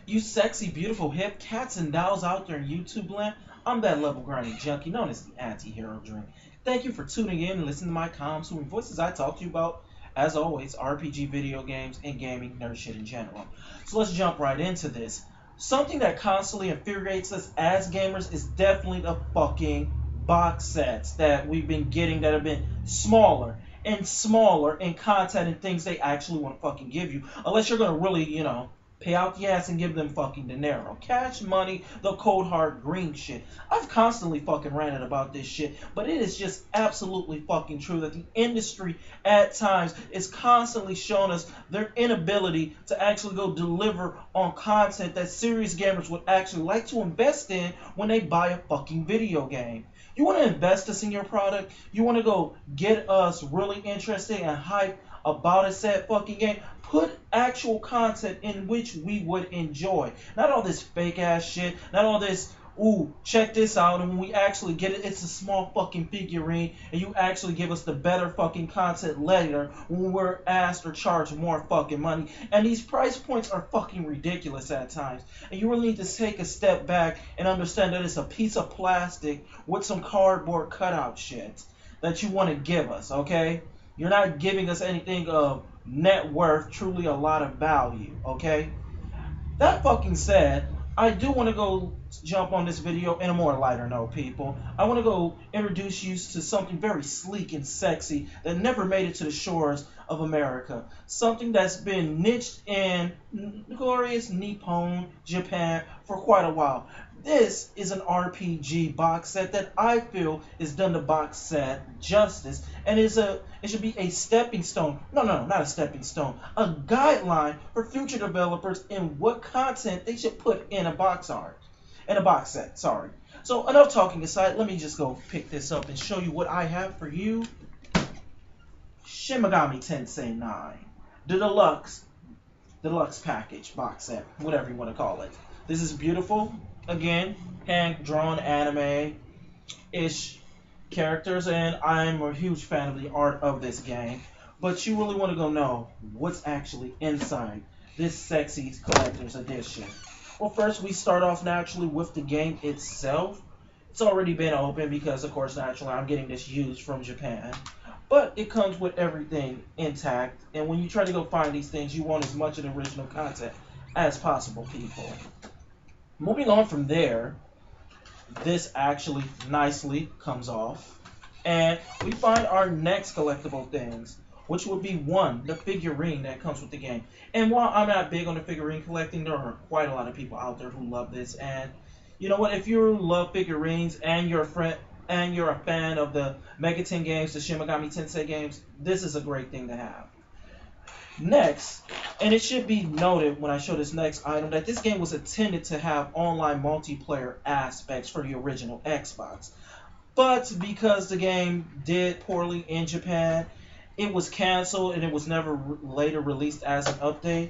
You sexy, beautiful, hip cats and dolls out there in YouTube land. I'm that level grinding junkie known as the Antiherodrink. Thank you for tuning in and listening to my calm, soothing voices I talk to you about, as always, RPG video games and gaming nerd shit in general. So let's jump right into this. Something that constantly infuriates us as gamers is definitely the fucking box sets that we've been getting that have been smaller in content and things they actually want to fucking give you. Unless you're gonna really, pay out the ass and give them fucking dinero. Cash money, the cold hard green shit. I've constantly fucking ranted about this shit, but it is just absolutely fucking true that the industry at times is constantly showing us their inability to actually go deliver on content that serious gamers would actually like to invest in when they buy a fucking video game. You want to invest us in your product? You want to go get us really interested and hype about a said fucking game? Put actual content in which we would enjoy. Not all this fake ass shit. Not all this, ooh, check this out. And when we actually get it, it's a small fucking figurine. And you actually give us the better fucking content later when we're asked or charged more fucking money. And these price points are fucking ridiculous at times. And you really need to take a step back and understand that it's a piece of plastic with some cardboard cutout shit that you want to give us, okay? You're not giving us anything of net worth, truly a lot of value, okay? That fucking said, I do want to go jump on this video in a more lighter note, people. I want to go introduce you to something very sleek and sexy that never made it to the shores of America. Something that's been niched in glorious Nippon, Japan for quite a while. This is an RPG box set that I feel is done the box set justice, and it should be a stepping stone. No, not a stepping stone. A guideline for future developers in what content they should put in a box set. Sorry. So enough talking aside. Let me just go pick this up and show you what I have for you. Shin Megami Tensei 9, the deluxe package box set, whatever you want to call it. This is beautiful. Again, hand-drawn anime-ish characters, and I'm a huge fan of the art of this game. But you really want to go know what's actually inside this sexy collector's edition. Well, first we start off naturally with the game itself. It's already been open because, of course, naturally I'm getting this used from Japan. But it comes with everything intact, and when you try to go find these things, you want as much of the original content as possible, people. Moving on from there, this actually nicely comes off, and we find our next collectible things, which would be one, the figurine that comes with the game. And while I'm not big on the figurine collecting, there are quite a lot of people out there who love this. And you know what? If you love figurines and you're a fan of the Megaten games, the Shin Megami Tensei games, this is a great thing to have. Next, and it should be noted when I show this next item that this game was intended to have online multiplayer aspects for the original Xbox. But because the game did poorly in Japan, it was canceled and it was never later released as an update.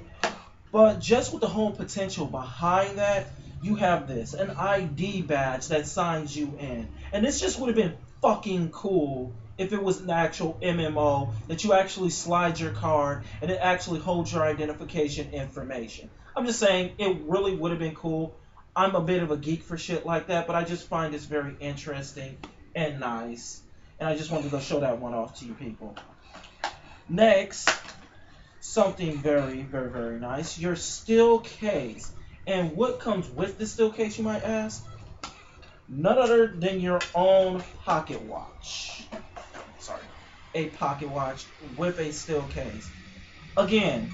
But just with the whole potential behind that, you have this, an ID badge that signs you in. And this just would have been fucking cool if it was an actual MMO that you actually slide your card and it actually holds your identification information. I'm just saying it really would have been cool. I'm a bit of a geek for shit like that, but I just find this very interesting and nice. And I just wanted to go show that one off to you people. Next, something very, very, very nice. Your steel case. And what comes with the steel case, you might ask? None other than your own pocket watch. Sorry. A pocket watch with a steel case. Again,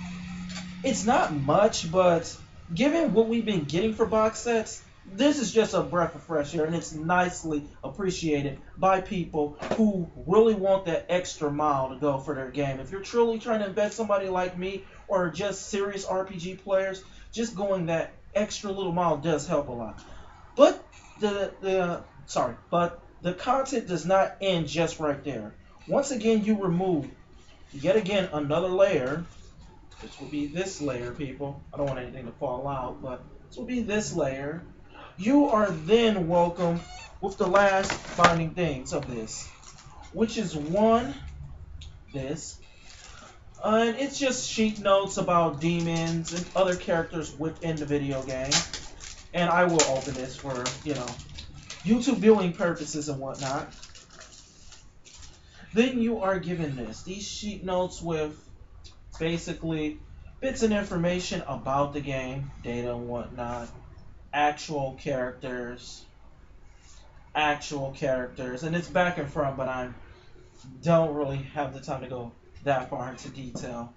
it's not much, but given what we've been getting for box sets, this is just a breath of fresh air, and it's nicely appreciated by people who really want that extra mile to go for their game. If you're truly trying to invest somebody like me or just serious RPG players, just going that extra little mile does help a lot. But the content does not end just right there. Once again, you remove yet again another layer. This will be this layer, people. I don't want anything to fall out, but this will be this layer. You are then welcome with the last binding things of this, which is one, this, And it's just sheet notes about demons and other characters within the video game. And I will open this for, YouTube viewing purposes and whatnot. Then you are given these sheet notes with basically bits and information about the game, data and whatnot, actual characters, and it's back and front, but I don't really have the time to go that far into detail.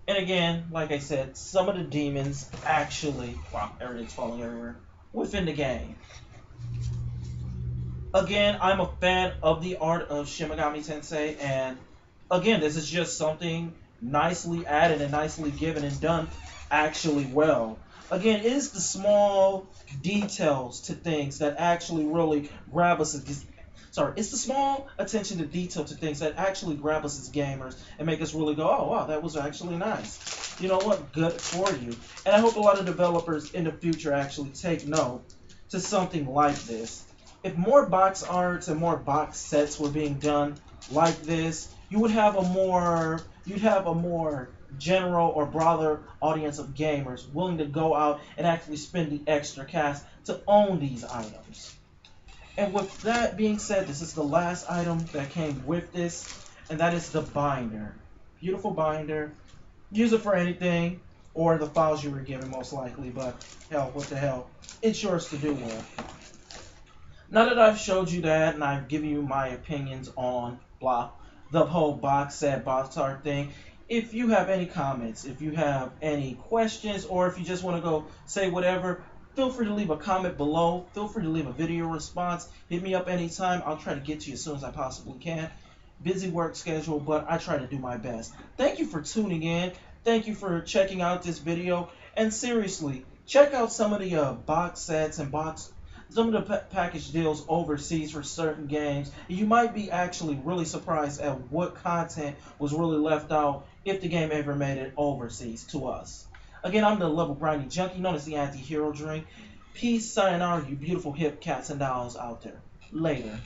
And again, like I said, some of the demons actually, wow, everything's falling everywhere, within the game. Again, I'm a fan of the art of Shin Megami Tensei, and again, this is just something nicely added and nicely given and done actually well. Again, it is the small details to things that actually really grab us. It's the small attention to detail to things that actually grab us as gamers and make us really go, oh wow, that was actually nice. You know what? Good for you. And I hope a lot of developers in the future actually take note to something like this. If more box arts and more box sets were being done like this, you'd have a more general or broader audience of gamers willing to go out and actually spend the extra cash to own these items. And with that being said, this is the last item that came with this, and that is the binder. Beautiful binder. Use it for anything, or the files you were given most likely, but hell, what the hell. It's yours to do with. Now that I've showed you that, and I've given you my opinions on the whole box set, box art thing, if you have any comments, if you have any questions, or if you just want to go say whatever, feel free to leave a comment below. Feel free to leave a video response. Hit me up anytime. I'll try to get to you as soon as I possibly can. Busy work schedule, but I try to do my best. Thank you for tuning in. Thank you for checking out this video. And seriously, check out some of the box sets and some of the package deals overseas for certain games. You might be actually really surprised at what content was really left out if the game ever made it overseas to us. Again, I'm the level grinding junkie known as the Antiherodrink. Peace, sayonara, you beautiful hip cats and dolls out there. Later.